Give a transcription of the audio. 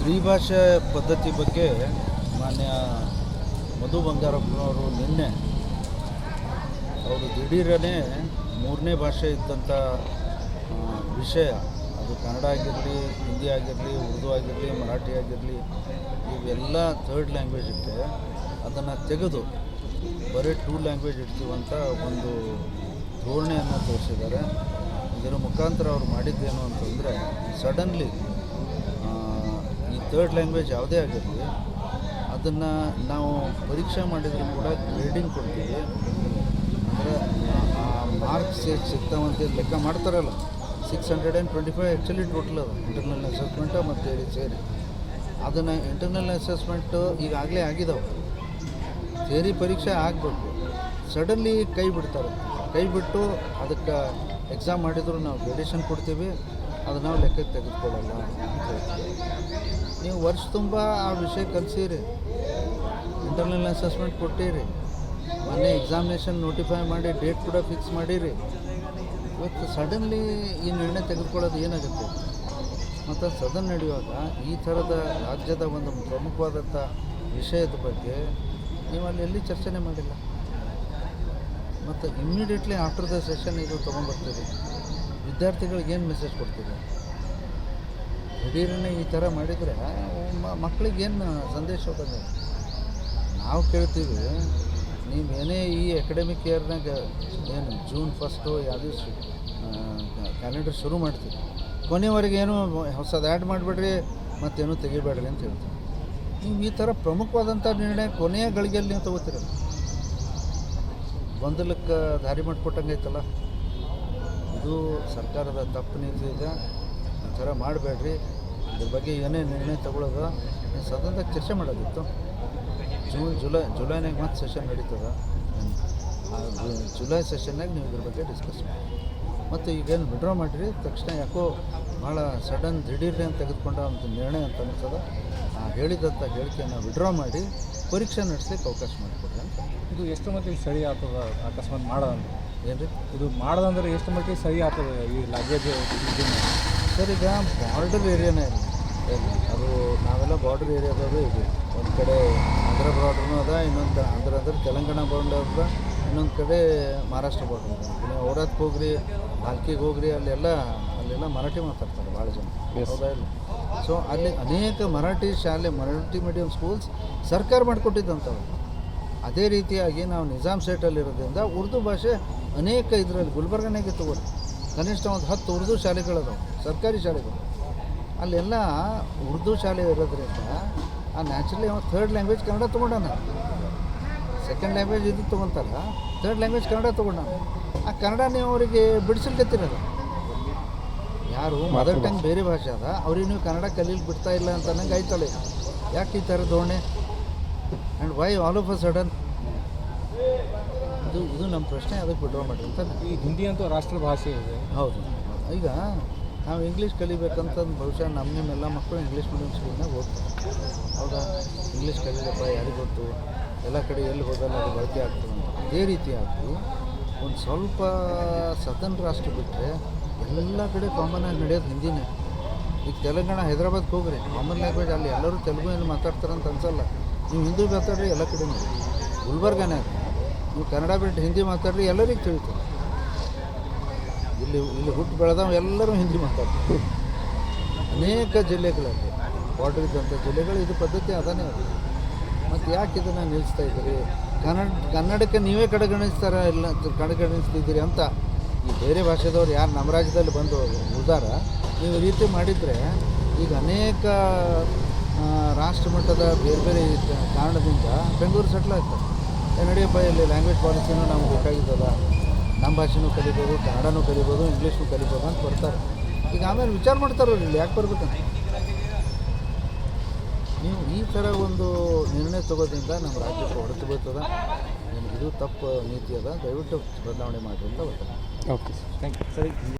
ತ್ರಿಭಾಷೆ ಪದ್ಧತಿ ಬಗ್ಗೆ ಮಾನ್ಯ ಮಧು ಬಂಗಾರಪ್ಪನವರು ನಿನ್ನೆ ಅವರು ದಿಢೀರನೇ ಮೂರನೇ ಭಾಷೆ ಇದ್ದಂಥ ವಿಷಯ, ಅದು ಕನ್ನಡ ಆಗಿರಲಿ, ಹಿಂದಿ ಆಗಿರಲಿ, ಉರ್ದು ಆಗಿರಲಿ, ಮರಾಠಿ ಆಗಿರಲಿ, ಇವೆಲ್ಲ ಥರ್ಡ್ ಲ್ಯಾಂಗ್ವೇಜ್ ಇಟ್ಟೆ ಅದನ್ನು ತೆಗೆದು ಬರೀ 2 ಲ್ಯಾಂಗ್ವೇಜ್ ಇಡ್ತೀವಂತ ಒಂದು ಧೋರಣೆಯನ್ನು ತೋರಿಸಿದ್ದಾರೆ. ಇದರ ಮುಖಾಂತರ ಅವ್ರು ಮಾಡಿದ್ದೇನು ಅಂತಂದರೆ, ಸಡನ್ಲಿ ಈ ಥರ್ಡ್ ಲ್ಯಾಂಗ್ವೇಜ್ ಯಾವುದೇ ಆಗಿರಲಿ ಅದನ್ನು ನಾವು ಪರೀಕ್ಷೆ ಮಾಡಿದರೂ ಕೂಡ ಗ್ರೇಡಿಂಗ್ ಕೊಡ್ತೀವಿ. ಅಂದರೆ ಮಾರ್ಕ್ಸ್ ಎಷ್ಟು ಸಿಗ್ತಾವಂತ ಲೆಕ್ಕ ಮಾಡ್ತಾರಲ್ಲ, 625 ಆ್ಯಕ್ಚುಲಿ ಟೋಟಲ್ ಅದು ಇಂಟರ್ನಲ್ ಅಸೆಸ್ಮೆಂಟು ಮತ್ತು ಸೇರಿ. ಅದನ್ನು ಇಂಟರ್ನಲ್ ಅಸೆಸ್ಮೆಂಟು ಈಗಾಗಲೇ ಆಗಿದ್ದಾವೆ, ಥಿಯರಿ ಪರೀಕ್ಷೆ ಆಗಬೇಕು. ಸಡನ್ಲಿ ಕೈ ಬಿಡ್ತಾರೆ, ಕೈ ಬಿಟ್ಟು ಅದಕ್ಕೆ ಎಕ್ಸಾಮ್ ಮಾಡಿದ್ರು ನಾವು ಗ್ರೇಡೇಷನ್ ಕೊಡ್ತೀವಿ, ಅದು ನಾವು ಲೆಕ್ಕಕ್ಕೆ ತೆಗೆದುಕೊಳ್ಳಲ್ಲ ಅಂತ ಹೇಳ್ತೀವಿ. ನೀವು ವರ್ಷ ತುಂಬ ಆ ವಿಷಯ ಕಲಿಸಿರಿ, ಇಂಟರ್ನಲ್ ಅಸೆಸ್ಮೆಂಟ್ ಕೊಟ್ಟಿರಿ, ಮೊನ್ನೆ ಎಕ್ಸಾಮಿನೇಷನ್ ನೋಟಿಫೈ ಮಾಡಿ ಡೇಟ್ ಕೂಡ ಫಿಕ್ಸ್ ಮಾಡಿರಿ. ಇವತ್ತು ಸಡನ್ಲಿ ಈ ನಿರ್ಣಯ ತೆಗೆದುಕೊಳ್ಳೋದು ಏನಾಗುತ್ತೆ? ಮತ್ತು ಸದನ ನಡೆಯುವಾಗ ಈ ಥರದ ರಾಜ್ಯದ ಒಂದು ಪ್ರಮುಖವಾದಂಥ ವಿಷಯದ ಬಗ್ಗೆ ನೀವು ಅಲ್ಲಿ ಎಲ್ಲಿ ಚರ್ಚೆನೇ ಮಾಡಿಲ್ಲ. ಮತ್ತು ಇಮ್ಮಿಡಿಯೇಟ್ಲಿ ಆಫ್ಟರ್ ದ ಸೆಷನ್ ಇದು ತೊಗೊಂಡ್ಬರ್ತೀರಿ, ವಿದ್ಯಾರ್ಥಿಗಳಿಗೆ ಏನು ಮೆಸೇಜ್ ಕೊಡ್ತೀರಿ? ದಿಢೀರನ್ನೇ ಈ ಥರ ಮಾಡಿದರೆ ಮಕ್ಕಳಿಗೇನು ಸಂದೇಶ ಹೋಗೋದು? ನಾವು ಕೇಳ್ತೀವಿ, ನೀವೇನೇ ಈ ಅಕಾಡೆಮಿಕ್ ಇಯರ್ನಾಗ ಏನು ಜೂನ್ 1 ಯಾವುದೇ ಕ್ಯಾಲೆಂಡರ್ ಶುರು ಮಾಡ್ತೀವಿ, ಕೊನೆವರೆಗೆ ಏನೂ ಹೊಸದು ಆ್ಯಡ್ ಮಾಡಿಬಿಡ್ರಿ ಮತ್ತೇನೂ ತೆಗಿಬೇಡ್ರಿ ಅಂತ ಹೇಳ್ತೀವಿ. ನೀವು ಈ ಥರ ಪ್ರಮುಖವಾದಂಥ ನಿರ್ಣಯ ಕೊನೆಯ ಗಳಿಗೆಯಲ್ಲಿ ನೀವು ತೊಗೋತೀರಲ್ಲ, ಗೊಂದಲಕ್ಕೆ ದಾರಿ ಮಾಡಿಕೊಟ್ಟಂಗೆ ಐತಲ್ಲ. ಇದು ಸರ್ಕಾರದ ತಪ್ಪು ನೀತಿ ಇದೆ, ಈ ಥರ ಮಾಡಬೇಡ್ರಿ. ಇದ್ರ ಬಗ್ಗೆ ಏನೇ ನಿರ್ಣಯ ತಗೊಳ್ಳೋದು ಸದನದಾಗ ಚರ್ಚೆ ಮಾಡೋದಿತ್ತು. ಜುಲೈನಾಗ ಮತ್ತೆ ಸೆಷನ್ ನಡೀತದೆ, ಜುಲೈ ಸೆಷನ್ನಾಗ ನೀವು ಇದ್ರ ಬಗ್ಗೆ ಡಿಸ್ಕಸ್ ಮಾಡಿ. ಮತ್ತು ಈಗೇನು ವಿಡ್ರಾ ಮಾಡಿರಿ ತಕ್ಷಣ ಯಾಕೋ ಭಾಳ ಸಡನ್ ದಿಢೀರ್ನೆ ಅಂತ ತೆಗೆದುಕೊಂಡ ಒಂದು ನಿರ್ಣಯ ಅಂತ ಅನಿಸ್ತದೆ. ಹೇಳಿದಂಥ ಹೇಳಿಕೆಯನ್ನು ವಿಡ್ರಾ ಮಾಡಿ ಪರೀಕ್ಷೆ ನಡೆಸ್ಲಿಕ್ಕೆ ಅವಕಾಶ ಮಾಡಿಕೊಡ್ರಿ ಅಂತ. ಇದು ಎಷ್ಟು ಮಟ್ಟಿಗೆ ಸರಿ ಆಗ್ತದೆ ಅಕಸ್ಮಾತ್ ಮಾಡೋದಂದ್ರೆ? ಏನು ರೀ ಇದು ಮಾಡೋದಂದ್ರೆ ಎಷ್ಟು ಮಟ್ಟಿಗೆ ಸರಿ ಆಗ್ತದೆ ಈ ಲ್ಯಾಂಗ್ವೇಜ್? ಸರ್, ಈಗ ಬಾರ್ಡರ್ ಏರಿಯಾನೇ ಇಲ್ಲ, ಅದು ನಾವೆಲ್ಲ ಬಾರ್ಡರ್ ಏರಿಯಾದವರು ಇದೆ. ಒಂದು ಕಡೆ ಆಂಧ್ರ ಬಾರ್ಡ್ರೂ ಅದ, ಇನ್ನೊಂದು ಅಂದ್ರೆ ತೆಲಂಗಾಣ ಬಾರ್ಡರ್ ಅದ, ಇನ್ನೊಂದು ಕಡೆ ಮಹಾರಾಷ್ಟ್ರ ಬಾರ್ಡರ್ ಅದ. ನೀವು ಔರಾದ್ಗೆ ಹೋಗ್ರಿ, ಭಾಲ್ಕಿಗೆ ಹೋಗ್ರಿ, ಅಲ್ಲೆಲ್ಲ ಮರಾಠಿ ಮಾತಾಡ್ತಾರೆ ಭಾಳ ಜನ, ಹೌದಾ ಇಲ್ಲ? ಸೊ ಅಲ್ಲಿ ಅನೇಕ ಮರಾಠಿ ಶಾಲೆ, ಮರಾಠಿ ಮೀಡಿಯಂ ಸ್ಕೂಲ್ಸ್ ಸರ್ಕಾರ ಮಾಡಿಕೊಟ್ಟಿದ್ದಂಥವು. ಅದೇ ರೀತಿಯಾಗಿ ನಾವು ನಿಜಾಮ್ ಸ್ಟೇಟಲ್ಲಿರೋದ್ರಿಂದ ಉರ್ದು ಭಾಷೆ ಅನೇಕ ಇದರಲ್ಲಿ ಗುಲ್ಬರ್ಗನಾಗೆ ತಗೋರಿ ಕನಿಷ್ಠ ಒಂದು 10 ಉರ್ದು ಶಾಲೆಗಳದಾವೆ, ಸರ್ಕಾರಿ ಶಾಲೆಗಳು. ಅಲ್ಲೆಲ್ಲ ಉರ್ದು ಶಾಲೆ ಇರೋದ್ರಿಂದ ನ್ಯಾಚುರಲಿ ಥರ್ಡ್ ಲ್ಯಾಂಗ್ವೇಜ್ ಕನ್ನಡ ತೊಗೊಂಡಾನ, ಸೆಕೆಂಡ್ ಲ್ಯಾಂಗ್ವೇಜ್ ಇದು ತೊಗೊತಾರ, ಥರ್ಡ್ ಲ್ಯಾಂಗ್ವೇಜ್ ಕನ್ನಡ ತೊಗೊಂಡಾನ. ಆ ಕನ್ನಡ ನೀವು ಅವರಿಗೆ ಬಿಡಿಸಲ್ಕತ್ತಿರಲ್ಲ. ಯಾರು ಮದರ್ ಟಂಗ್ ಬೇರೆ ಭಾಷೆ ಅದ ಅವ್ರಿಗೆ ನೀವು ಕನ್ನಡ ಕಲೀಲಿಕ್ಕೆ ಬಿಡ್ತಾ ಇಲ್ಲ ಅಂತ ನಂಗೆ ಆಯ್ತಲ್ಲ. ಯಾಕೆ ಈ ಥರ ಧೋರಣೆ? And why all of a sudden? ಇದು ನಮ್ಮ ಪ್ರಶ್ನೆ, ಅದಕ್ಕೆ ವಿಡ್ರಾ ಮಾಡಿ ಅಂತ. ಈ ಹಿಂದಿ ಅಂತೂ ರಾಷ್ಟ್ರ ಭಾಷೆ ಇದೆ. ಹೌದು, ಈಗ ನಾವು ಇಂಗ್ಲೀಷ್ ಕಲಿಬೇಕಂತಂದು ಬಹುಶಃ ನಿಮ್ಮೆಲ್ಲ ಮಕ್ಕಳು ಇಂಗ್ಲೀಷ್ ಮೀಡಿಯಮ್ ಸ್ಕೂಲ್ನಾಗ ಹೋಗ್ತಾರೆ, ಹೌದಾ? ಇಂಗ್ಲೀಷ್ ಕಲೀಲಪ್ಪ, ಯಾರಿಗೆ ಗೊತ್ತು, ಎಲ್ಲ ಕಡೆ ಎಲ್ಲಿ ಹೋಗಲ್ಲ ಅದು ಬಳಕೆ ಆಗ್ತದೆ ಅಂತ. ಅದೇ ರೀತಿಯಾಗಿ ಒಂದು ಸ್ವಲ್ಪ ಸ್ವತಂತ್ರ ರಾಷ್ಟ್ರ ಬಿಟ್ಟರೆ ಎಲ್ಲ ಕಡೆ ಕಾಮನ್ ಆಗಿ ನಡೆಯೋದು ಹಿಂದಿನೇ. ಈಗ ತೆಲಂಗಾಣ, ಹೈದ್ರಾಬಾದ್ಗೆ ಹೋಗ್ರಿ, ಕಾಮನ್ ಲ್ಯಾಂಗ್ವೇಜ್ ಅಲ್ಲಿ ಎಲ್ಲರೂ ತೆಲುಗು ಏನು ಮಾತಾಡ್ತಾರಂತ ಅನ್ಸಲ್ಲ. ನೀವು ಹಿಂದಿ ಮಾತಾಡ್ರಿ ಎಲ್ಲ ಕಡೆ ನೋಡಿ. ಗುಲ್ಬರ್ಗನಾಗ ನೀವು ಕನ್ನಡ ಬಿಟ್ಟು ಹಿಂದಿ ಮಾತಾಡ್ರಿ ಎಲ್ಲರಿಗೂ ತಿಳಿತದೆ. ಇಲ್ಲಿ ಹುಟ್ಟು ಬೆಳೆದವ ಎಲ್ಲರೂ ಹಿಂದಿ ಮಾತಾಡ್ತಾರೆ. ಅನೇಕ ಜಿಲ್ಲೆಗಳಲ್ಲಿ ಬಾರ್ಡರ್ ಇದ್ದಂಥ ಜಿಲ್ಲೆಗಳು ಇದು ಪದ್ಧತಿ ಅದಾನೇ ಅದು. ಮತ್ತು ಯಾಕೆ ಇದನ್ನು ನಿಲ್ಲಿಸ್ತಾ ಇದ್ದೀರಿ? ಕನ್ನಡಕ್ಕೆ ನೀವೇ ಕಡೆಗಣಿಸ್ತಾರ ಇಲ್ಲ ಕಡೆಗಣಿಸ್ತಿದ್ದೀರಿ ಅಂತ ಈ ಬೇರೆ ಭಾಷೆದವ್ರು ಯಾರು ನಮ್ಮ ರಾಜ್ಯದಲ್ಲಿ ಬಂದು ಉದಾರ ನೀವು ಈ ರೀತಿ ಮಾಡಿದರೆ ಈಗ ಅನೇಕ ರಾಷ್ಟ್ರ ಮಟ್ಟದ ಬೇರೆ ಬೇರೆ ಕಾರಣದಿಂದ ಬೆಂಗಳೂರು ಸೆಟ್ಲ್ ಆಗ್ತಾರೆ. ನಡಿಯಪ್ಪ, ಇಲ್ಲಿ ಲ್ಯಾಂಗ್ವೇಜ್ ಪಾಲಿಸಿನೂ ನಮ್ಗೆ ಬೇಕಾಗಿದ್ದದ, ನಮ್ಮ ಭಾಷೆನೂ ಕಲಿಬೋದು, ಕನ್ನಡನೂ ಕಲಿಬೋದು, ಇಂಗ್ಲೀಷ್ನೂ ಕಲಿಬೋದು ಅಂತ ಬರ್ತಾರೆ. ಈಗ ಆಮೇಲೆ ವಿಚಾರ ಮಾಡ್ತಾರೋ ಇಲ್ಲಿ ಯಾಕೆ ಬರ್ಬೇಕಂತ. ನೀವು ಈ ಥರ ಒಂದು ನಿರ್ಣಯ ತಗೋದ್ರಿಂದ ನಮ್ಮ ರಾಜ್ಯಕ್ಕೆ ಹೊಡೆತು ಬೀಳ್ತದೆ. ಇದು ತಪ್ಪು ನೀತಿ ಅದ, ದಯವಿಟ್ಟು ಬದಲಾವಣೆ ಮಾಡಿರಿ ಅಂತ ಬರ್ತಾರೆ. ಓಕೆ ಸರ್, ಥ್ಯಾಂಕ್ ಯು ಸರಿ.